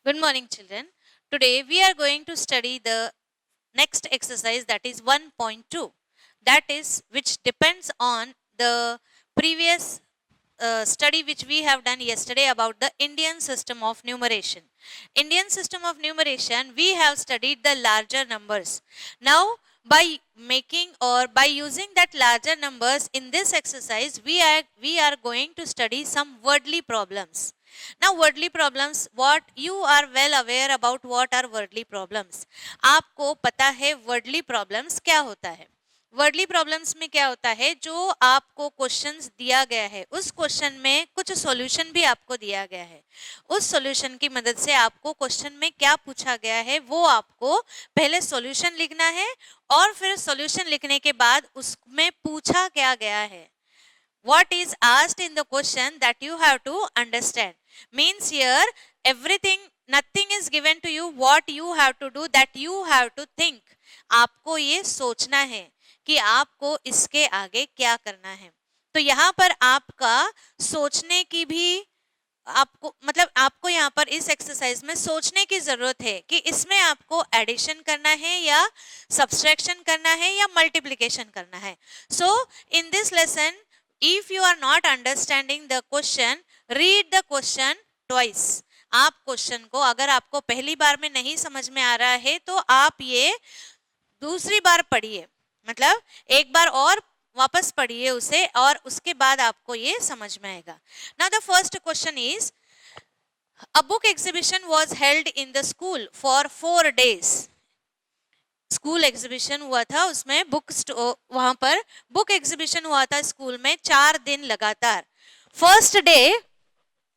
Good morning, children. Today we are going to study the next exercise, that is 1.2. That is which depends on the previous study which we have done yesterday about the Indian system of numeration. Indian system of numeration, we have studied the larger numbers. Now, by making or by using that larger numbers in this exercise, we are going to study some wordly problems. Now, wordly problems, what you are well aware about what are wordly problems. आपको पता है wordly problems क्या होता है. Worldly problems में क्या होता है, जो आपको क्वेश्चंस दिया गया है उस क्वेश्चन में कुछ सॉल्यूशन भी आपको दिया गया है. उस सॉल्यूशन की मदद से आपको क्वेश्चन में क्या पूछा गया है वो आपको पहले सॉल्यूशन लिखना है और फिर सॉल्यूशन लिखने के बाद उसमें पूछा क्या गया है. What is asked in the question that you have to understand. Means here nothing is given to you. What you have to do, that you have to think. आपको ये सोचना है कि आपको इसके आगे क्या करना है. तो यहाँ पर आपका सोचने की भी आपको यहाँ पर इस एक्सरसाइज में सोचने की जरूरत है कि इसमें आपको एडिशन करना है या सब्सट्रैक्शन करना है या मल्टीप्लिकेशन करना है. So in this lesson, if you are not understanding the question, read the question twice. आप क्वेश्चन को अगर आपको पहली बार में नहीं समझ में आ रहा है तो आप ये दूसरी बार पढ़िए, मतलब एक बार और वापस पढ़िए उसे और उसके बाद आपको ये समझ में आएगा. Now the first question is, a book exhibition was held in the school for 4 days. School exhibition हुआ था, उसमें वहां पर बुक एग्जीबिशन हुआ था स्कूल में 4 दिन लगातार. First day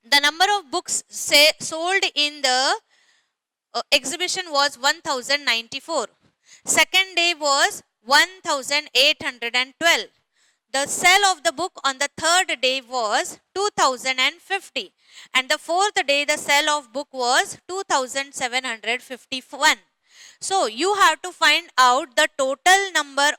the number of books sold in the exhibition was 1094. Second day was 1812. The sale of the book on the third day was 2050, and the fourth day the sale of book was 2751. So you have to find out the total number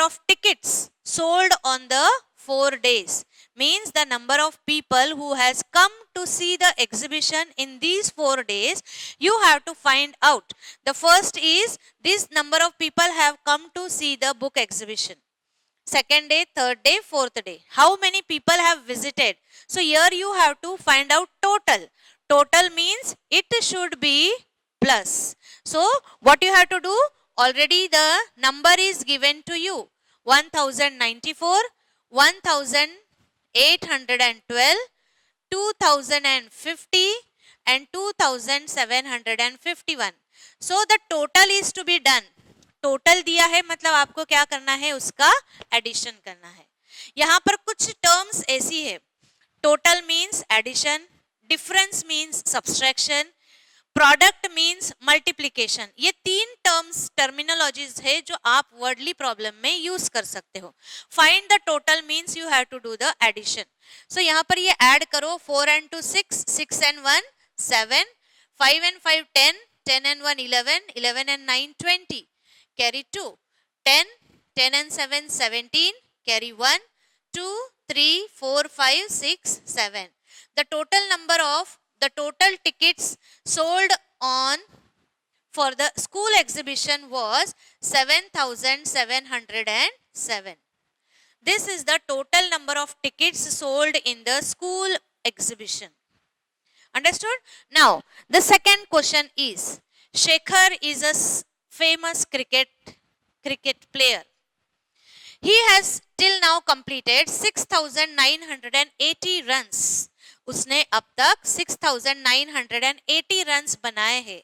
of tickets sold on the 4 days. Means the number of people who has come to see the exhibition in these 4 days, you have to find out. The first is, this number of people have come to see the book exhibition. Second day, third day, fourth day, how many people have visited? So here you have to find out total. Total means it should be plus. So what you have to do, already the number is given to you, 1094, 1812, 2050 and 2751. So the total is to be done. Total दिया है मतलब आपको क्या करना है, उसका addition करना है. यहाँ पर कुछ टर्म्स ऐसी है, total means addition, difference means subtraction, product means multiplication. ये 3 टर्म्स टर्मिनोलॉजीज है जो आप वर्डली प्रॉब्लम में यूज कर सकते हो. Find the total means you have to do the addition. So यहाँ पर ये ऐड करो, 4 and 2 6, 6 and 1 7, 5 and 5 10, 10 and 1 11, 11 and 9 20, carry 2, 10, 10 and 7 17, carry 1, 2 3 4 5 6 7. The total tickets sold on for the school exhibition was 7707. This is the total number of tickets sold in the school exhibition. Understood? Now the second question is, Shekhar is a famous cricket player. He has till now completed 6980 runs. उसने अब तक 6980 runs बनाए हैं.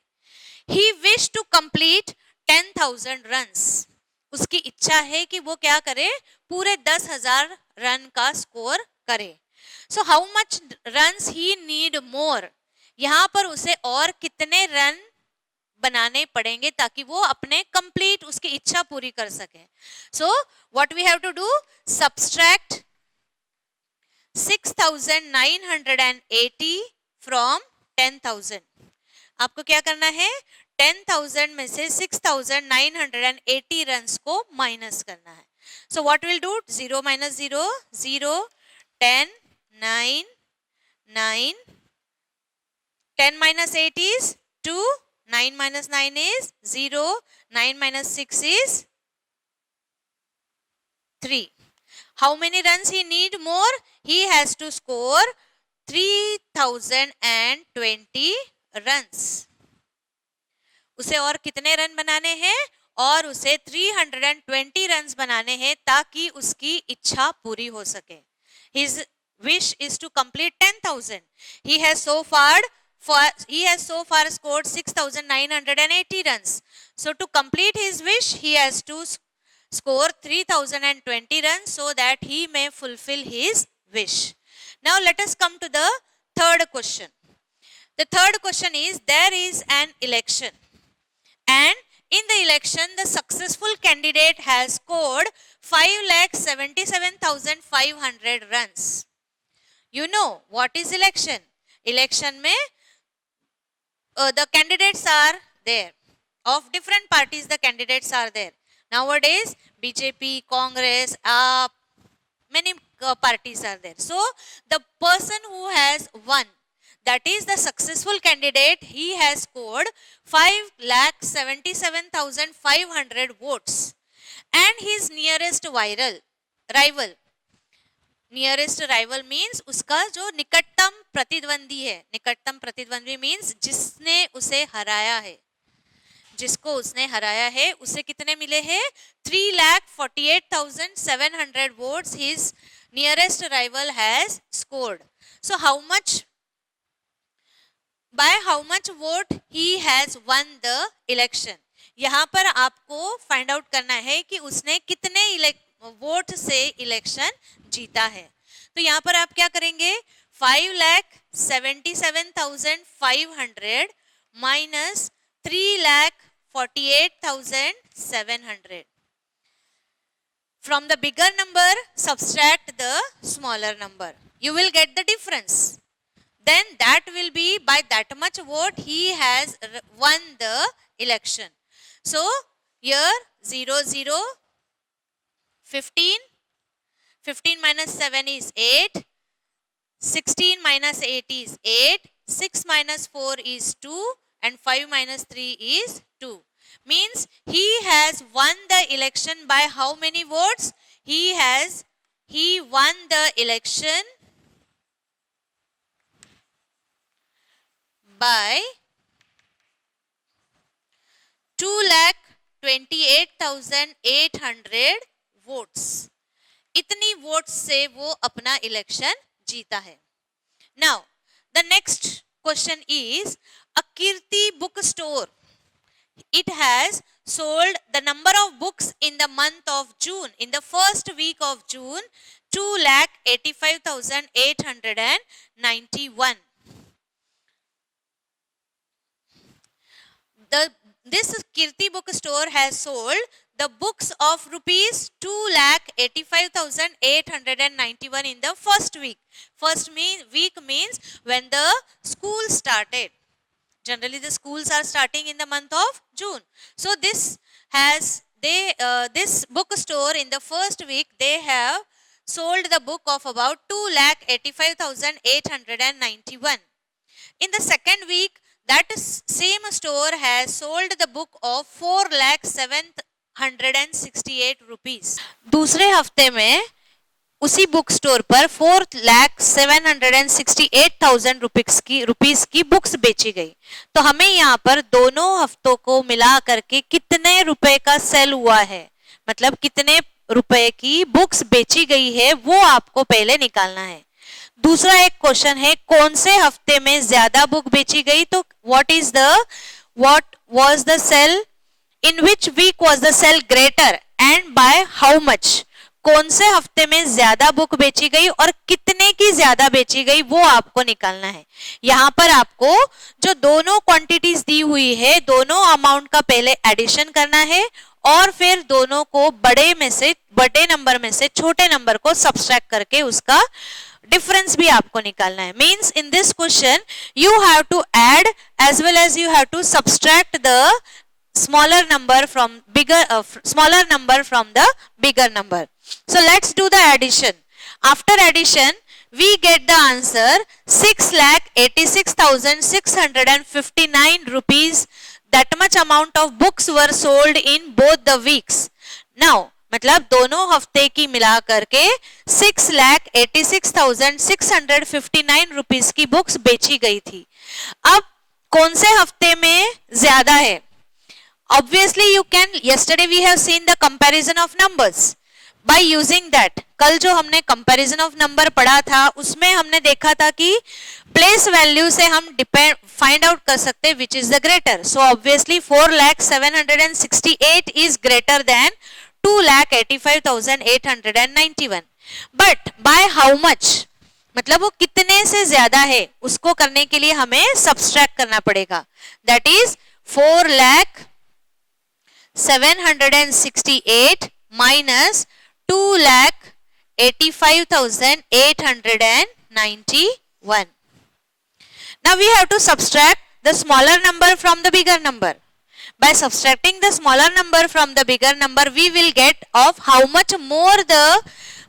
He wish to complete 10,000 runs. उसकी इच्छा है कि वो क्या करे, पूरे 10,000 रन का स्कोर करे. So how much runs he need more? यहाँ पर उसे और कितने रन बनाने पड़ेंगे ताकि वो अपने कंप्लीट उसकी इच्छा पूरी कर सके. So what we have to do, subtract 6980 from 10,000. आपको क्या करना है, 10,000 में से 6980 रन्स को माइनस करना है. So what we'll do, 0 minus 0, 0, 10, 9, 9, 10 minus 8 is 2, 9 minus 9 is 0, 9 minus 6 is 3. How many runs he need more? He has to score 3020 runs. उसे और कितने रन बनाने हैं? और उसे 320 रन्स बनाने हैं ताकि उसकी इच्छा पूरी हो सके. His wish is to complete 10,000. He has so far scored 6,980 runs. So to complete his wish, he has to score 3,020 runs so that he may fulfill his wish. Now let us come to the third question. The third question is, there is an election, and in the election the successful candidate has scored 5,77,500 runs. You know what is election? Election mein the candidates are there. Of different parties the candidates are there. Nowadays BJP, Congress, many parties are there. So the person who has won, that is the successful candidate, he has scored 5,77,500 votes. And his nearest rival means उसका जो निकटतम प्रतिद्वंदी है. निकटतम प्रतिद्वंदी means जिसने उसे हराया है. जिसको उसने हराया है उसे कितने मिले हैं? 3,48,700 votes his nearest rival has scored. So by how much vote he has won the election? यहाँ पर आपको फाइंड आउट करना है कि उसने कितने वोट से इलेक्शन जीता है. तो यहाँ पर आप क्या करेंगे? 5,77,500 minus 3,48,700. From the bigger number subtract the smaller number. You will get the difference. Then that will be by that much vote he has won the election. So here 0, 0, 15. 15 minus 7 is 8. 16 minus 8 is 8. 6 minus 4 is 2. And 5 minus 3 is 2. Means he has won the election by how many votes? He won the election by 2,28,800 votes. इतनी votes से वो अपना election जीता है. Now the next question is, a Kirti bookstore, it has sold the number of books in the month of June, in the first week of June, 2,85,891. This Kirti bookstore has sold the books of rupees 2,85,891 in the first week. Week means when the school started. Generally the schools are starting in the month of June. So this bookstore in the first week, they have sold the book of about 2,85,891. In the second week, that same store has sold the book of 4,07,168 rupees. दूसरे हफ्ते में उसी book store पर 4,07,168,000 rupees की books बेची गई. तो हमें यहाँ पर दोनों हफ्तों को मिला करके कितने रुपए का सेल हुआ है, मतलब कितने रुपए की बुक्स बेची गई है, वो आपको पहले निकालना है. दूसरा एक क्वेश्चन है, कौन से हफ्ते में ज्यादा बुक बेची गई? तो what was the sell, in which week was the sell greater and by how much? कौन से हफ्ते में ज्यादा बुक बेची गई और कितने की ज्यादा बेची गई, वो आपको निकालना है. यहाँ पर आपको जो दोनों क्वांटिटीज दी हुई है, दोनों अमाउंट का पहले एडिशन करना है और फिर दोनों को बड़े नंबर में से छोटे नंबर को सब्सट्रैक्ट करके उसका डिफरेंस भी आपको निकालना है. Means in this question you have to add as well as you have to subtract the smaller number from the bigger number. So let's do the addition. After addition, we get the answer 6,86,659 rupees. That much amount of books were sold in both the weeks. Now, मतलब दोनों हफ्ते की मिला करके 6,86,659 rupees की books बेची गई थी. अब कौन से हफ्ते में ज्यादा है? Obviously you can, yesterday we have seen the comparison of numbers. By using that, कल जो हमने comparison of number पढ़ा था उसमें हमने देखा था कि place value से हम find out कर सकते which is the greater. So obviously 4,768 is greater than 2,85,891. But by how much? मतलब वो कितने से ज्यादा है उसको करने के लिए हमें subtract करना पड़ेगा. That is 4,768 minus 2,85,891. Now we have to subtract the smaller number from the bigger number. By subtracting the smaller number from the bigger number, we will get of how much more the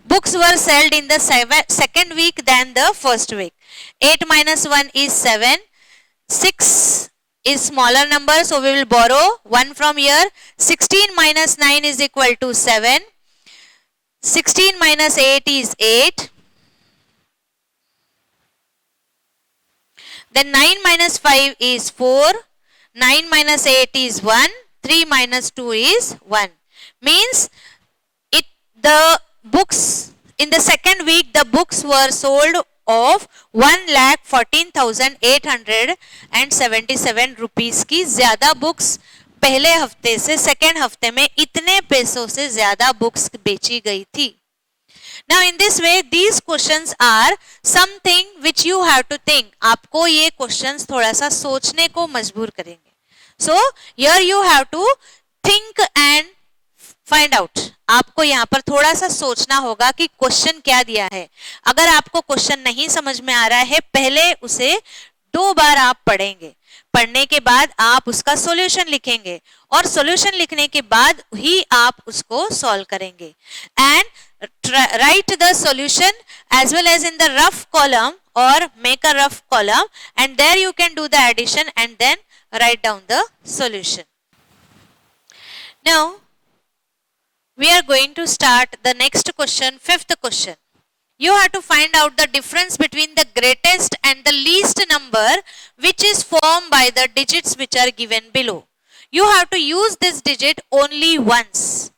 books were sold in the second week than the first week. 8 minus 1 is 7. 6 is smaller number, so we will borrow 1 from here. 16 minus 9 is equal to 7. 16 minus 8 is 8. Then 9 minus 5 is 4. 9 minus 8 is 1. 3 minus 2 is 1. Means the books in the second week, the books were sold of 1,14,877 rupees की ज्यादा books पहले हफ्ते से second हफ्ते में इतने पैसों से ज्यादा बुक्स बेची गई थी. Now in this way these questions are something which you have to think. आपको ये questions थोड़ा सा सोचने को मजबूर करेंगे. So here you have to think and find out. आपको यहाँ पर थोड़ा सा सोचना होगा कि क्वेश्चन क्या दिया है. अगर आपको क्वेश्चन नहीं समझ में आ रहा है पहले उसे 2 बार आप पढ़ेंगे. पढ़ने के बाद आप उसका सॉल्यूशन लिखेंगे और सॉल्यूशन लिखने के बाद ही आप उसको सॉल्व करेंगे. And write the solution as well as in the rough column or make a rough column, and there you can do the addition and then write down the solution. Now we are going to start the next question, fifth question. You have to find out the difference between the greatest and the least number which is formed by the digits which are given below. You have to use this digit only once.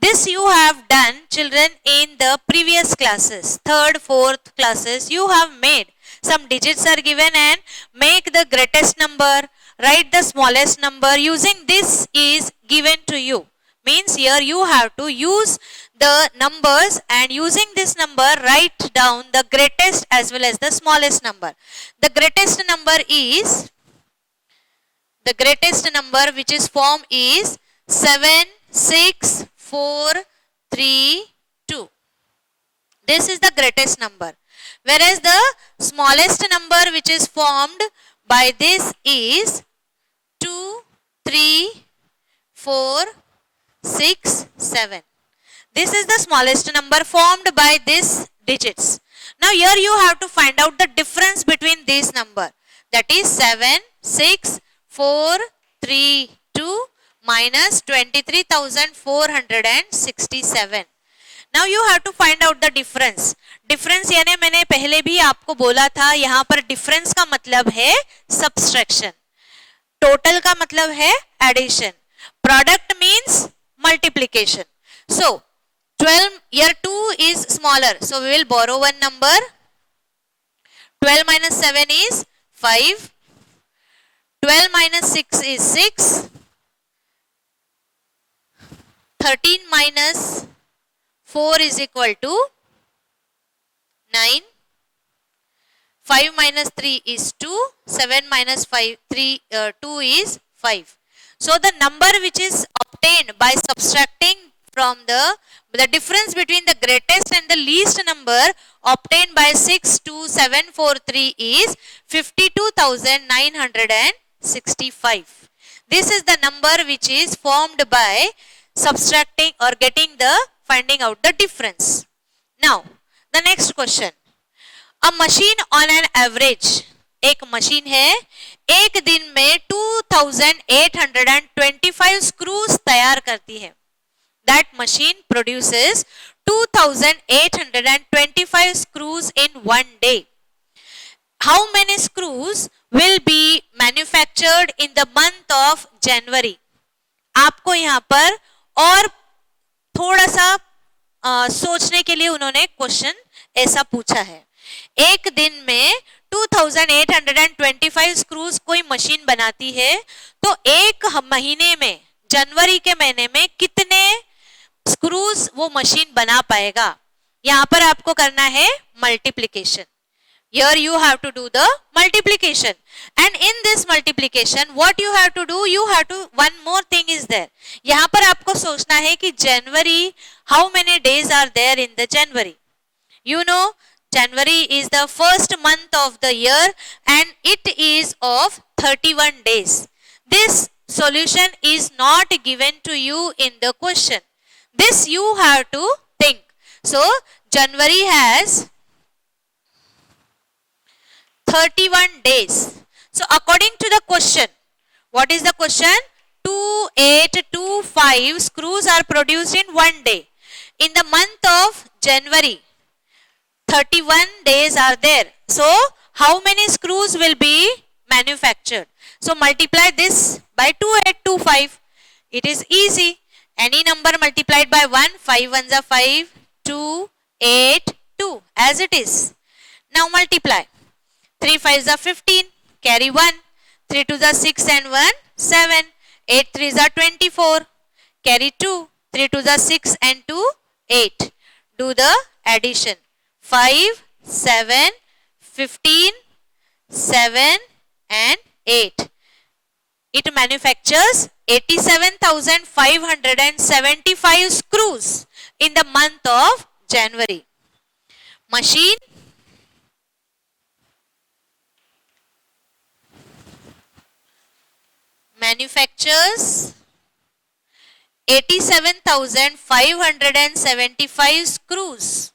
This you have done, children, in the previous classes, 3rd, 4th classes. You have made some digits are given and make the greatest number, write the smallest number. Using this is given to you. Means here you have to use the numbers and using this number write down the greatest as well as the smallest number. The greatest number which is formed is 7, 6, 4, 3, 2. This is the greatest number. Whereas the smallest number which is formed by this is 2, 3, 4, 6, 7. This is the smallest number formed by these digits. Now here you have to find out the difference between these number. That is 7, 6, 4, 3, 2 minus 23,467. Now you have to find out the difference. Difference यानी मैंने पहले भी आपको बोला था यहाँ पर difference का मतलब है subtraction. Total का मतलब है addition. Product means multiplication. So 12 here 2 is smaller. So we will borrow one number. 12 minus 7 is 5. 12 minus 6 is 6. 13 minus 4 is equal to 9. 5 minus 3 is 2. 7 minus 2 is 5. So the number which is obtained by subtracting from the difference between the greatest and the least number obtained by 62743 is 52,965. This is the number which is formed by subtracting or finding out the difference. Now the next question. A machine on an average, एक machine है एक दिन में 2825 screws तैयार करती है. That machine produces 2825 screws in one day. How many screws will be manufactured in the month of January? आपको यहाँ पर और थोड़ा सा सोचने के लिए उन्होंने क्वेश्चन ऐसा पूछा है. एक दिन में 2825 स्क्रूज कोई मशीन बनाती है, तो एक महीने में, जनवरी के महीने में कितने स्क्रूज वो मशीन बना पाएगा. यहां पर आपको करना है multiplication. Here you have to do the multiplication, and in this multiplication what you have to do, you have to, one more thing is there. यहाँ पर आपको सोचना है कि January, how many days are there in the January? You know, January is the first month of the year and it is of 31 days. This solution is not given to you in the question. This you have to think. So January has 31 days. So according to the question, what is the question? 2825 screws are produced in one day. In the month of January, 31 days are there. So how many screws will be manufactured? So multiply this by 2825. It is easy. Any number multiplied by 1, 5 ones are 5, 2, 8, 2 as it is. Now multiply. 3 5s are 15, carry 1, 3 2s are 6 and 1, 7, 8 3s are 24, carry 2, 3 2s are 6 and 2, 8. Do the addition. 5, 7, 15, 7 and 8. It manufactures 87,575 screws in the month of January. Machine manufactures 87,575 screws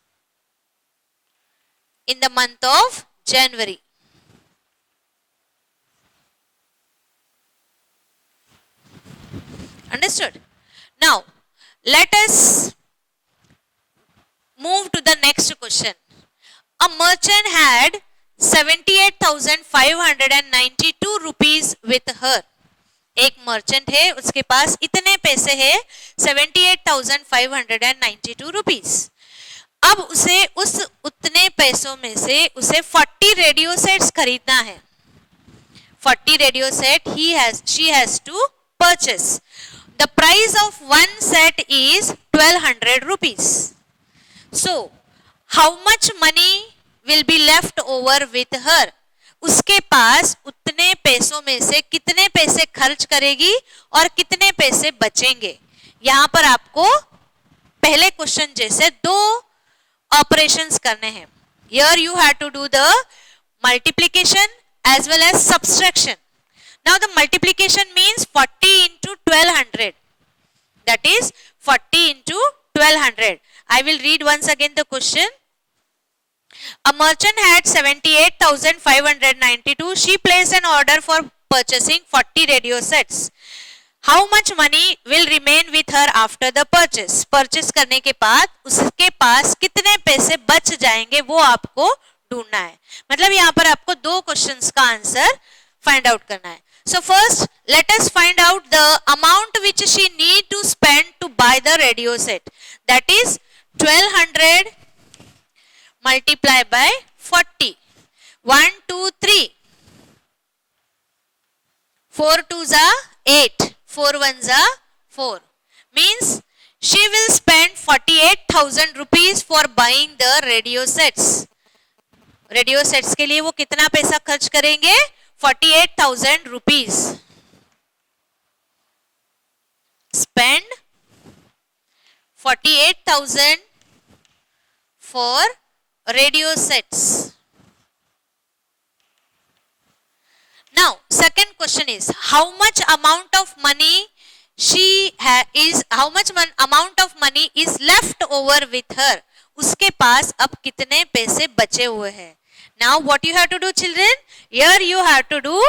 in the month of January. Understood? Now let us move to the next question. A merchant had 78,592 rupees with her. एक merchant है, उसके पास इतने पैसे हैं 78,592 rupees. अब उसे उस उतने पैसों में से उसे 40 रेडियो सेट्स खरीदना है. 40 radio set she has to purchase. The price of one set is 1200 rupees. So how much money will be left over with her? उसके पास उतने पैसों में से कितने पैसे खर्च करेगी और कितने पैसे बचेंगे. यहां पर आपको पहले क्वेश्चन जैसे दो ऑपरेशंस करने हैं. Here you have to do the multiplication as well as subtraction. Now the multiplication means 40 into 1200. That is 40 into 1200. I will read once again the question. A merchant had 78,592. She placed an order for purchasing 40 radio sets. How much money will remain with her after the purchase? Purchase करने के बाद उसके पास कितने पैसे बच जाएंगे वो आपको ढूंढना है. मतलब यहाँ पर आपको दो क्वेश्चंस का आंसर फाइंड आउट करना है. So first let us find out the amount which she need to spend to buy the radio set. That is 1200 multiply by 40. 1 2 3. 4 2s are 8. 4 1s are 4. Means she will spend 48,000 rupees for buying the radio sets. Radio sets के लिए वो कितना पैसा खर्च करेंगे? 48,000 rupees. Spend 48,000 for radio sets. Now second question is how much amount of money amount of money is left over with her. उसके पास अब कितने पैसे बचे हुए हैं. Now what you have to do, children? Here you have to do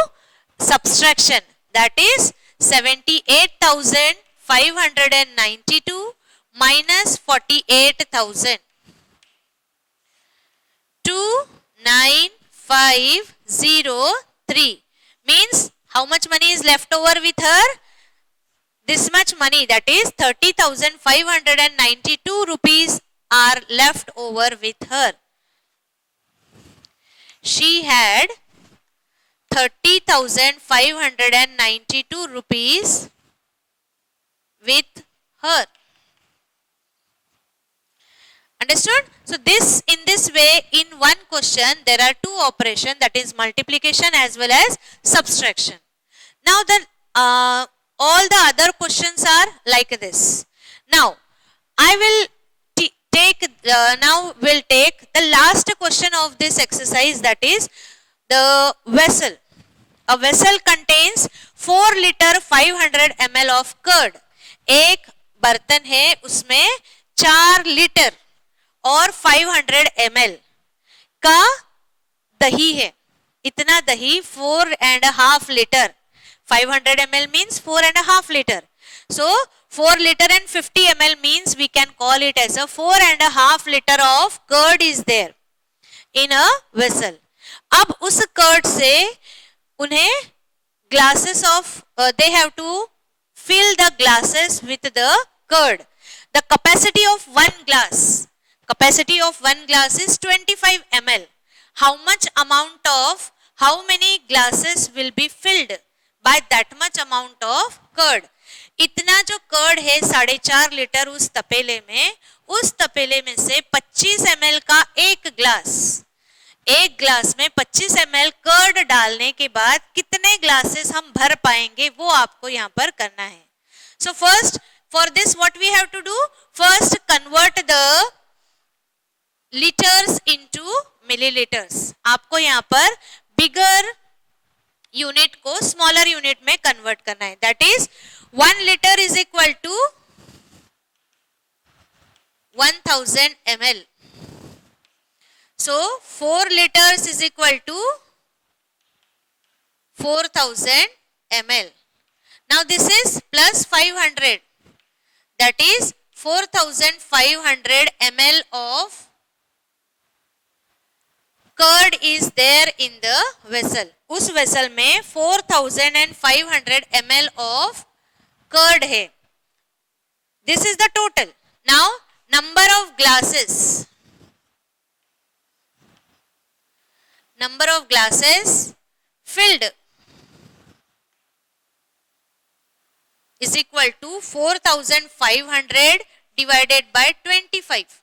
subtraction. That is 78,592 minus 48,000. 29503 means how much money is left over with her? This much money, that is 30,592 rupees are left over with her. She had 30,592 rupees with her. Understood? So this, in this way, in one question there are two operations, that is multiplication as well as subtraction. Now all the other questions are like this. Now I will we'll take the last question of this exercise, that is the vessel. A vessel contains 4 liter 500 ml of curd. एक बर्तन है, उसमें 4 litre और 500 ml का दही है. इतना दही 4.5 liter. 500 ml means 4.5 liter. So 4 liter and 50 ml means we can call it as a 4.5 liter of curd is there in a vessel. अब उस कर्ड से उन्हें glasses of they have to fill the glasses with the curd. The capacity of one glass is 25 ml. How much amount of how many glasses will be filled by that much amount of curd? इतना जो curd है 4.5 litre उस तपेले में से 25 ml का एक glass में 25 ml curd डालने के बाद कितने ग्लासेस हम भर पाएंगे वो आपको यहाँ पर करना है. So first for this what we have to do? First convert the liters into milliliters. आपको यहाँ पर bigger यूनिट को स्मॉलर यूनिट में कन्वर्ट करना है. That is 1 litre is equal to 1000 ml. So 4 liters is equal to 4000 ml. Now this is plus 500. That is 4500 ml of curd is there in the vessel. उस vessel में 4500 ml of curd है. This is the total. Now number of glasses filled is equal to 4500 divided by 25.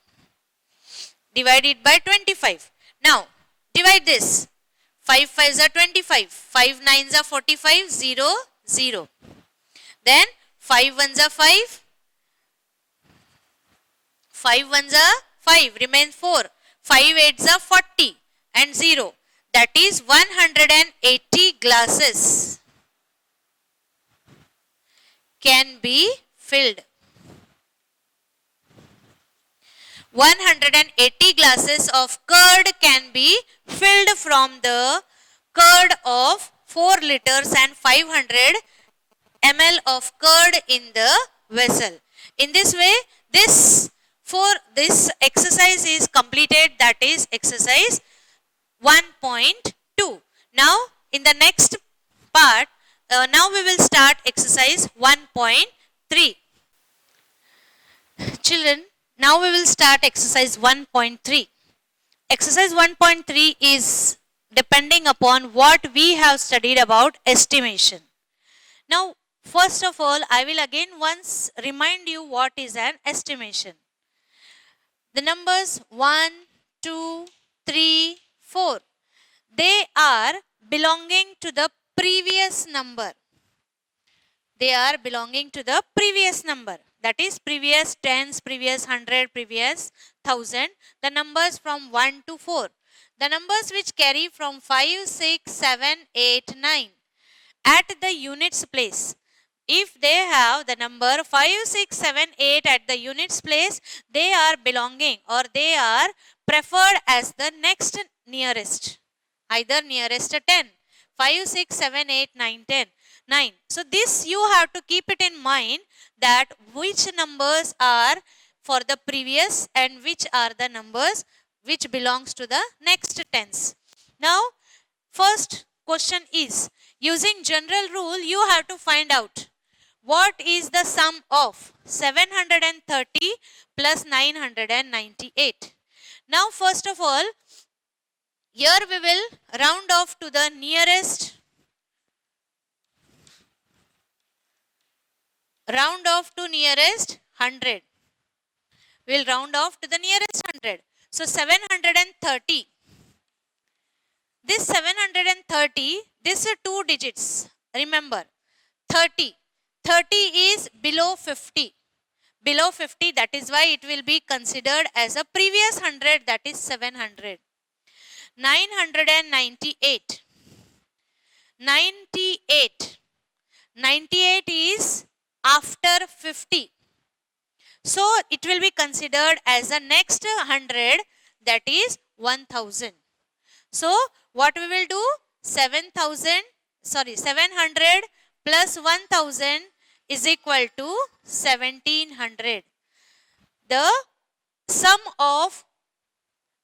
Now divide this. 5 5s are 25, 5 9s are 45, 0 0. Then 5 1s are 5, 5 1s are 5, remains 4, 5 8s are 40 and 0. That is 180 glasses can be filled. 180 glasses of curd can be filled from the curd of 4 liters and 500 ml of curd in the vessel. In this way, this exercise is completed, that is exercise 1.2. Now in the next part, now we will start exercise 1.3. Children, now we will start exercise 1.3. Exercise 1.3 is depending upon what we have studied about estimation. Now, first of all, I will again once remind you what is an estimation. The numbers 1, 2, 3, 4, they are belonging to the previous number. They are belonging to the previous number. That is previous tens, previous 100, previous 1000. The numbers from 1 to 4. The numbers which carry from 5, 6, 7, 8, 9 at the units place. If they have the number 5, 6, 7, 8 at the units place, they are belonging or they are preferred as the next nearest, either nearest 10, 5, 6, 7, 8, 9, 10, 9. So this you have to keep it in mind that which numbers are for the previous and which are the numbers which belongs to the next tens. Now first question is, using general rule you have to find out what is the sum of 730 plus 998. Now first of all, here we will round off to the nearest, round off to nearest 100. We will round off to the nearest 100. So 730. This 730, this is 2 digits. Remember, 30. 30 is below 50. Below 50, that is why it will be considered as a previous 100, that is 700. 998. 98. 98 is after 50. So it will be considered as the next 100, that is 1000. So what we will do? 700 plus 1000 is equal to 1700. The sum of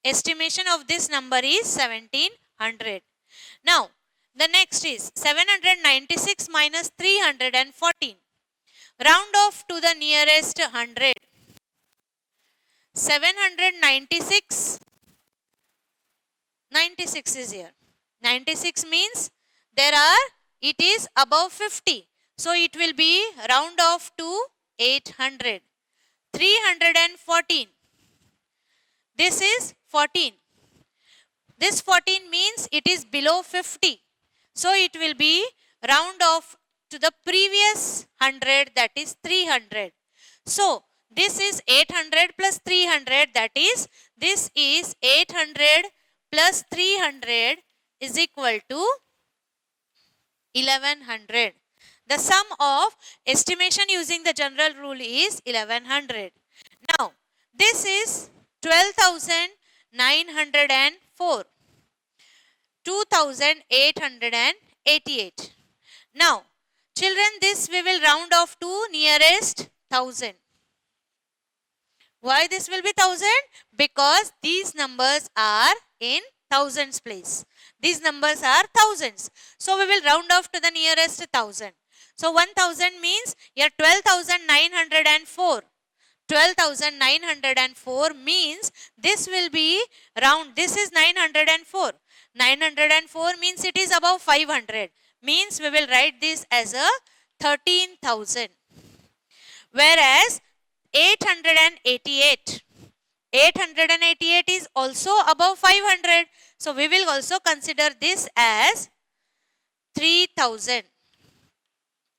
estimation of this number is 1700. Now the next is 796 minus 314. Round off to the nearest 100. 796. 96 is here. 96 means it is above 50. So it will be round off to 800. 314. This is 14. This 14 means it is below 50. So it will be round off to the previous 100, that is 300. So this is 800 plus 300, that is, this is 800 plus 300 is equal to 1100. The sum of estimation using the general rule is 1100. Now this is 12,904. 2,888. Now children, this we will round off to nearest 1000. Why this will be 1000? Because these numbers are in thousands place. These numbers are thousands. So we will round off to the nearest 1000. So 1000 means here 12,904. 12,904 means this will be round. This is 904. 904 means it is above 500. Means we will write this as a 13,000. Whereas 888. 888 is also above 500. So we will also consider this as 3000.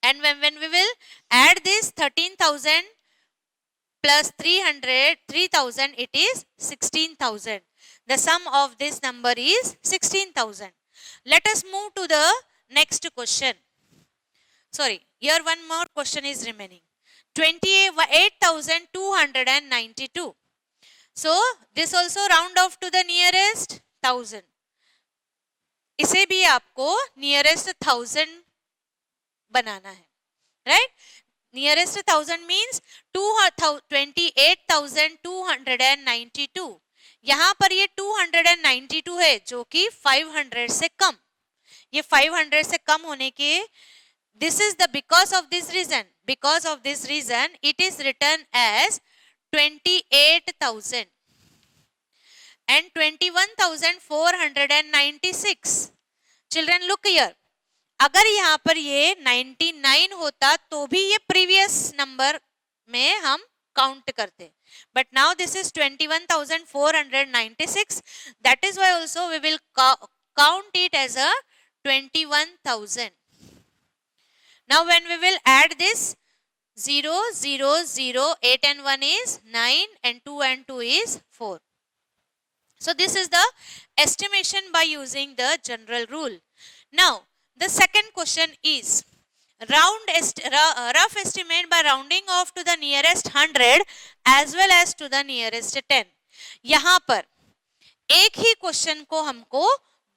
And when we will add this 13,000 plus 300, 3000, it is 16,000. The sum of this number is 16,000. Let us move to the next question. Sorry, here one more question is remaining. 28,292. So this also round off to the nearest 1000. इसे भी आपको nearest 1000 बनाना है, right? Nearest 1000 means 28,292. यहाँ पर ये 292 है जो कि 500 से कम. ये 500 से कम होने के, this is the because of this reason. Because of this reason, it is written as 28,000 and 21,496. Children, look here. अगर यहाँ पर ये 99 होता तो भी ये प्रीवियस नंबर में हम काउंट करते. But now this is 21,496. That is why also we will count it as a 21,000. Now when we will add this 0, 0, 0, 8 and 1 is 9 and 2 and 2 is 4. So this is the estimation by using the general rule. Now the second question is rough estimate by rounding off to the nearest 100 as well as to the nearest 10. यहाँ पर एक ही question को हमको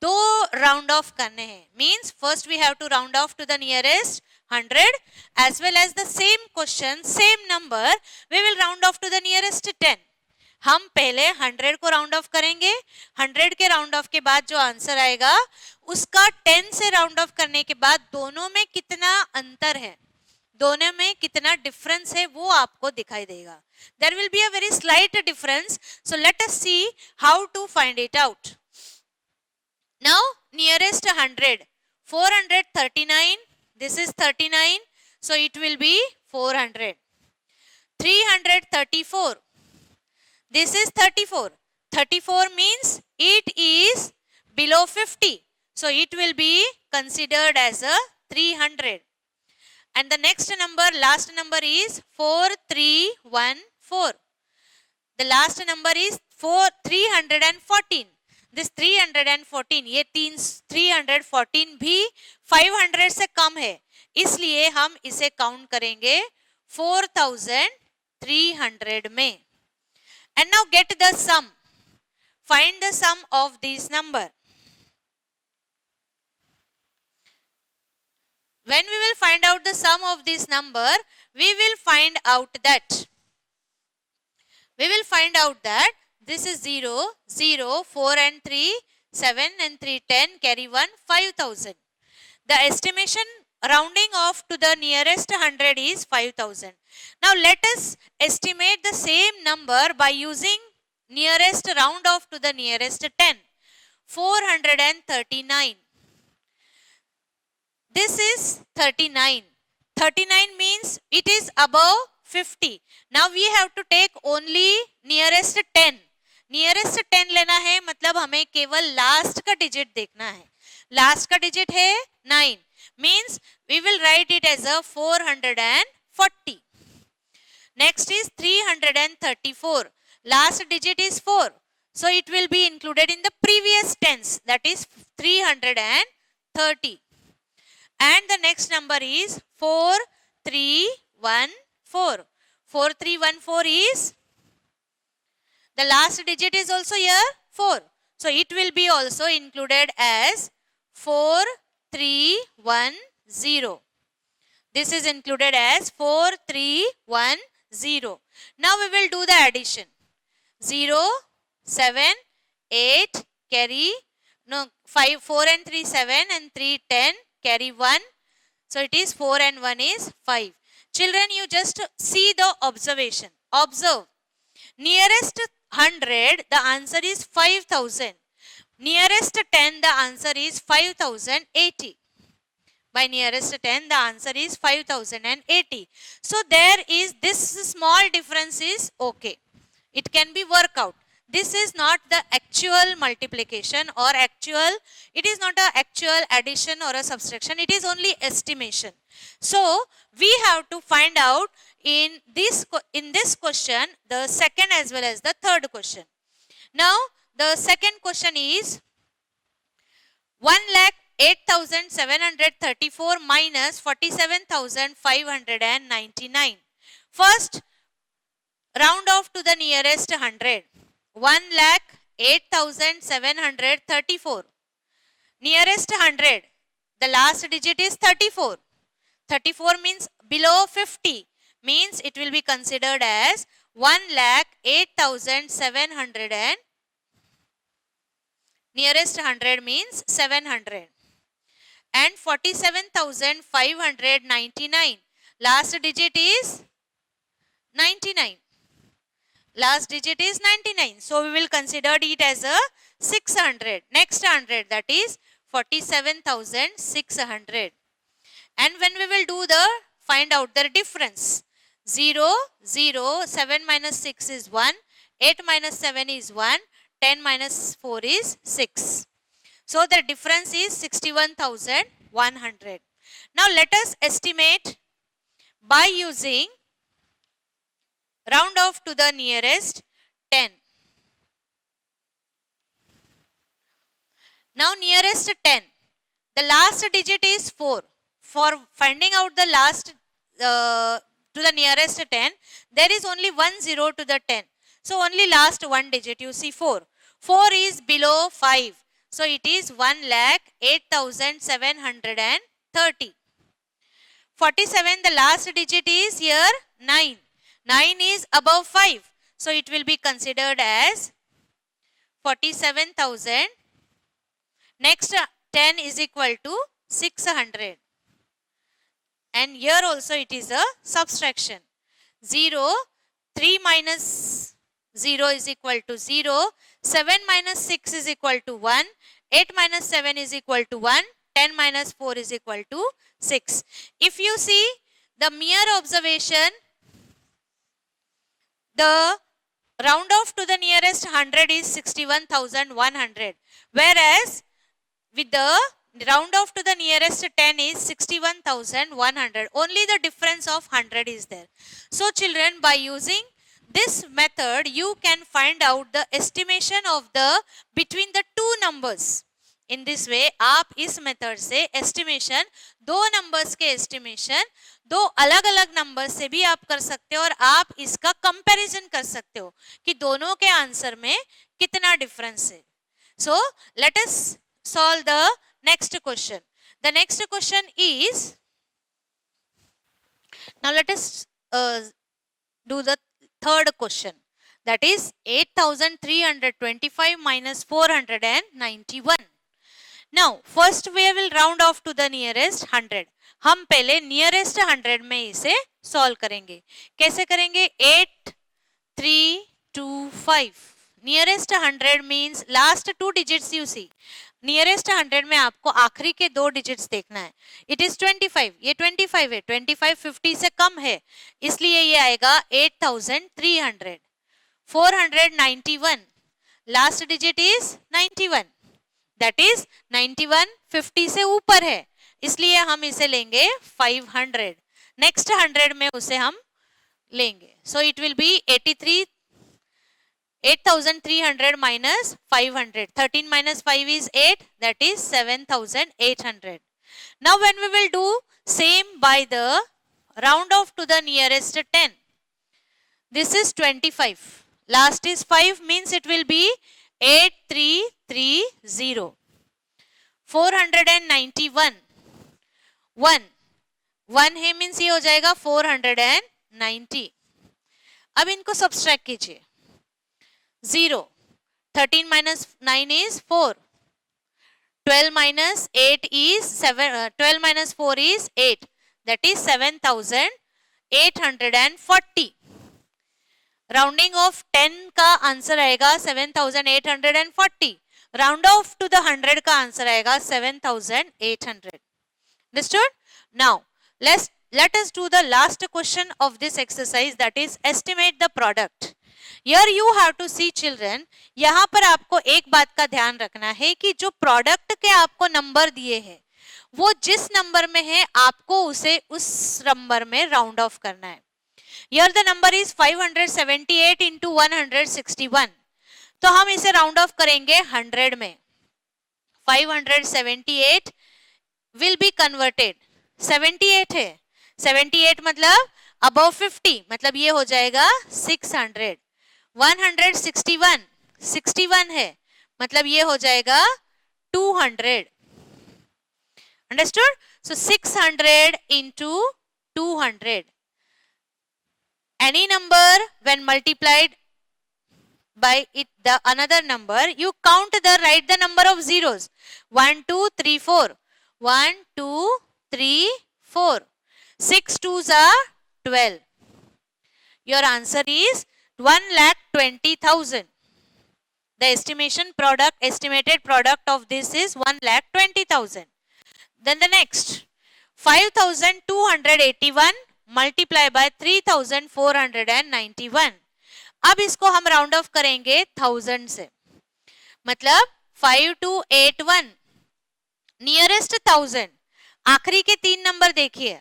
दो round off करने हैं. Means first we have to round off to the nearest 100 as well as the same question, same number, we will round off to the nearest 10. हम पहले 100 को राउंड ऑफ करेंगे. 100 के राउंड ऑफ के बाद जो आंसर आएगा उसका 10 से राउंड ऑफ करने के बाद दोनों में कितना अंतर है, दोनों में कितना डिफरेंस है वो आपको दिखाई देगा. There will be a very slight difference. So let us see how to find it out. Now nearest 100, 439. This is 39. So it will be 400. 334. This is 34. 34 means it is below 50. So it will be considered as a 300. And the next number, last number is 4314. The last number is 314. This 314, ये 314 भी 500 से कम है, इसलिए हम इसे count करेंगे 4300 में. And now get the sum. Find the sum of this number. When we will find out the sum of this number, we will find out that this is 0, 0, 4 and 3, 7 and 3, 10, carry 1, 5000. The estimation rounding off to the nearest 100 is 5000. Now let us estimate the same number by using nearest round off to the nearest 10. 439. This is 39. 39 means it is above 50. Now we have to take only nearest 10. Nearest 10 लेना है, मतलब हमें केवल last का digit देखना है. Last का digit है 9. Means we will write it as a 440. Next is 334. Last digit is 4. So it will be included in the previous tense, that is 330. And the next number is 4314. 4314 is, the last digit is also here 4. So it will be also included as 4310. This is included as 4310. Now we will do the addition. 0, 7, 8, carry, no, 5, 4 and 3, 7 and 3, 10, carry 1. So it is 4 and 1 is 5. Children, you just see the observation. Observe. Nearest 100, the answer is 5000. Nearest 10, the answer is 5080. By nearest 10, the answer is 5080. So there is this small difference is okay. It can be worked out. This is not the actual multiplication or actual, it is not an actual addition or a subtraction, it is only estimation. So we have to find out in this question the second as well as the third question. Now the second question is 1,08,734 minus 47,599. First, round off to the nearest 100. 1,08,734. Nearest 100. The last digit is 34. 34 means below 50. Means it will be considered as 1,08,700 and nearest 100 means 700. And 47,599. Last digit is 99. Last digit is 99. So we will consider it as a 600. Next 100, that is 47,600. And when we will do the find out the difference. 0, 0, 7 minus 6 is 1, 8 minus 7 is 1, 10 minus 4 is 6. So the difference is 61,100. Now let us estimate by using round off to the nearest 10. Now nearest 10. The last digit is 4. For finding out the last to the nearest 10, there is only one 0 to the 10. So only last one digit, you see 4. 4 is below 5. So it is 1,08,730. 47, the last digit is here 9. 9 is above 5. So it will be considered as 47,000. Next 10 is equal to 600. And here also it is a subtraction. 0, 3 minus 0 is equal to 0. 7 minus 6 is equal to 1. 8 minus 7 is equal to 1. 10 minus 4 is equal to 6. If you see the mere observation, the round off to the nearest 100 is 61,100. Whereas with the round off to the nearest 10 is 61,100. Only the difference of 100 is there. So children, by using this method, you can find out the estimation of the between the two numbers. In this way, आप इस method से estimation दो numbers के estimation दो अलग अलग number से भी आप कर सकते हो और आप इसका कंपैरिजन कर सकते हो कि दोनों के आंसर में कितना डिफरेंस है. So let us solve the next question. The next question is, now let us do the third question, that is 8,325 minus 491. Now first we will round off to the nearest 100. हम पहले nearest 100 में इसे solve करेंगे. कैसे करेंगे? 8325. Nearest 100 means last two digits you see. Nearest 100 में आपको आखिरी के दो digits देखना है. It is 25. ये 25 है. 25 50 से कम है, इसलिए ये आएगा 8,300. 491. Last digit is 91. That is 91 50 से ऊपर है, इसलिए हम इसे लेंगे 500. Next 100 में उसे हम लेंगे. So it will be 8,300 minus 500. 13 minus 5 is 8. That is 7,800. Now when we will do same by the round off to the nearest 10. This is 25. Last is 5 means it will be 8330. 491. 1 है means ये हो जाएगा 490. अब इनको subtract कीजिए. 0. 13 minus 9 is 4. 12 minus 8 is 7. 12 minus 4 is 8. That is 7,840. Raunding off 10 का answer आएगा 7,840. Round off to the 100 का आंसर आएगा 7,800. Understood? Now let us do the last question of this exercise, that is estimate the product. Here you have to see children, यहाँ पर आपको एक बात का ध्यान रखना है कि जो प्रोडक्ट के आपको नंबर दिए हैं वो जिस नंबर में है आपको उसे उस नंबर में राउंड ऑफ करना है. Here the number is 578 into 161. तो हम इसे राउंड ऑफ करेंगे 100 में. 578 will be converted. 78 है. 78 मतलब above 50, मतलब ये हो जाएगा 600. 161 61 है, मतलब ये हो जाएगा 200. Understood? So 600 into 200. Any number when multiplied by it the another number, you count write the number of zeros. 1 2 3 4. 1 2 3 4. 6 2s are 12. Your answer is 1,20,000. The estimated product of this is 1,20,000. Then the next 5,281 multiply by 3,491. अब इसको हम round of करेंगे 1000 से, मतलब 5281 nearest 1000. आखिरी के तीन number देखिए,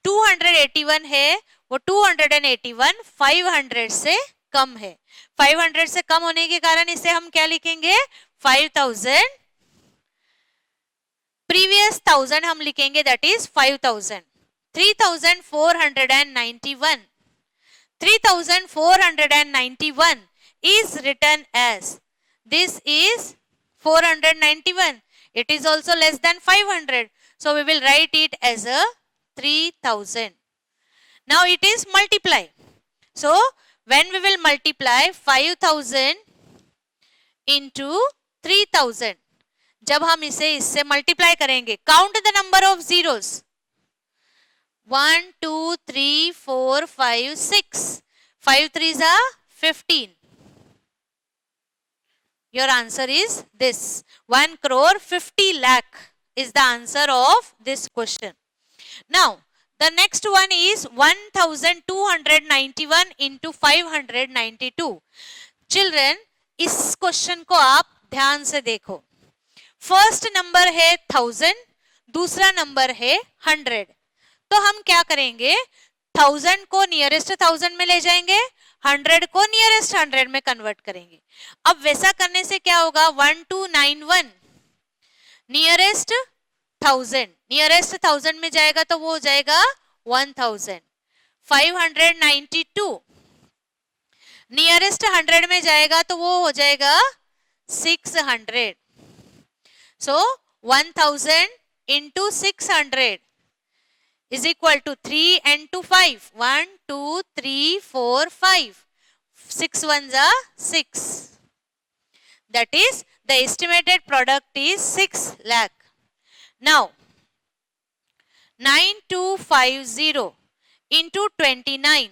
281 है, वो 281 500 से कम है. 500 से कम होने के कारण इसे हम क्या लिखेंगे? 5000. प्रीवियस 1000 हम लिखेंगे, that is 5000. 3491. 3491 is written as This is 491. It is also less than 500. So we will write it as a 3000. Now it is multiply. So when we will multiply 5000 into 3000, जब हम इसे इससे मल्टीप्लाई करेंगे, count the number of zeros. 1 2 3 4 5 6. 5 3s are 15. Your answer is this. 1 crore 50 lakh is the answer of this question. Now the next one is 1291 into 592. Children, इस question को आप ध्यान से देखो. फर्स्ट नंबर है 1000, दूसरा नंबर है 100. तो हम क्या करेंगे, 1000 को नियरेस्ट 1000 में ले जाएंगे, 100 को नियरेस्ट 100 में कन्वर्ट करेंगे. अब वैसा करने से क्या होगा, 1291 नियरेस्ट 1000, नियरेस्ट 1000 में जाएगा तो वो हो जाएगा 1000. 592 नियरेस्ट 100 में जाएगा तो वो हो जाएगा 600. So 1000 into 600 is equal to 3 and 2 5. 1 2 3 4 5. 6 ones are 6. That is the estimated product is 6 lakh. Now 9250 into 29.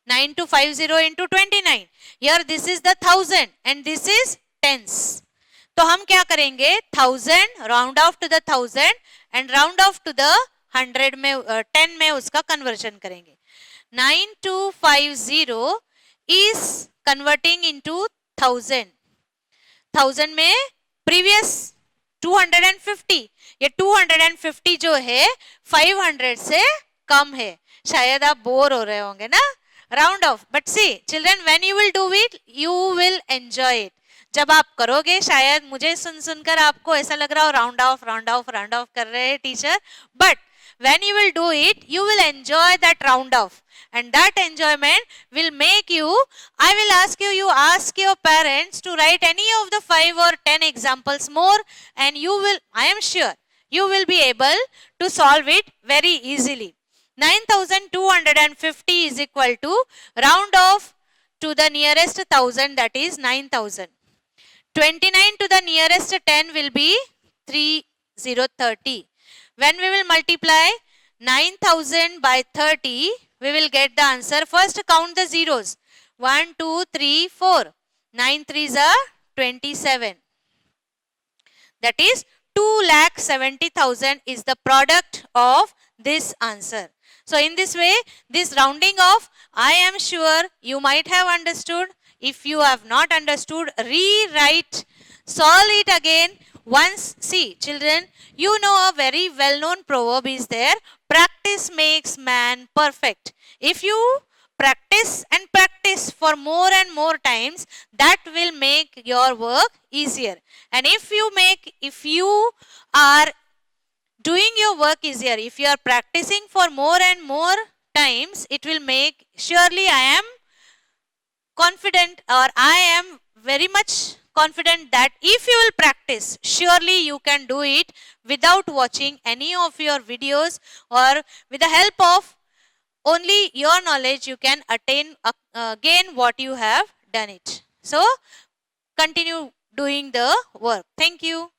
9250 into 29. Here this is the 1000 and this is tens. तो हम क्या करेंगे, 1000 round off to the 1000 and round off to the 100 में 10 में उसका conversion करेंगे. 9250 is converting into 1000. 1000 में previous 250, ये 250 जो है 500 से कम है. शायद आप बोर हो रहे होंगे ना, round off. But see children, when you will do it you will enjoy it. जब आप करोगे, शायद मुझे सुनकर आपको ऐसा लग रहा हो round of round of round of कर रहे हैं teacher, but when you will do it you will enjoy that round off, and that enjoyment will make you, I will ask you ask your parents to write any of the 5 or 10 examples more, and you will, I am sure you will be able to solve it very easily. 9250 is equal to round off to the nearest 1000, that is 9000. 29 to the nearest 10 will be 3030. When we will multiply 9000 by 30, we will get the answer. First count the zeros. 1 2 3 4. 9 3s are 27. That is 2,70,000 is the product of this answer. So in this way, this rounding off, I am sure you might have understood. If you have not understood, rewrite, solve it again. Once, see children, you know a very well known proverb is there, practice makes man perfect. If you practice and practice for more and more times, that will make your work easier. And if you are doing your work easier, if you are practicing for more and more times, it will make, surely I am confident, or I am very much confident that if you will practice, surely you can do it without watching any of your videos, or with the help of only your knowledge you can gain what you have done it. So continue doing the work. Thank you.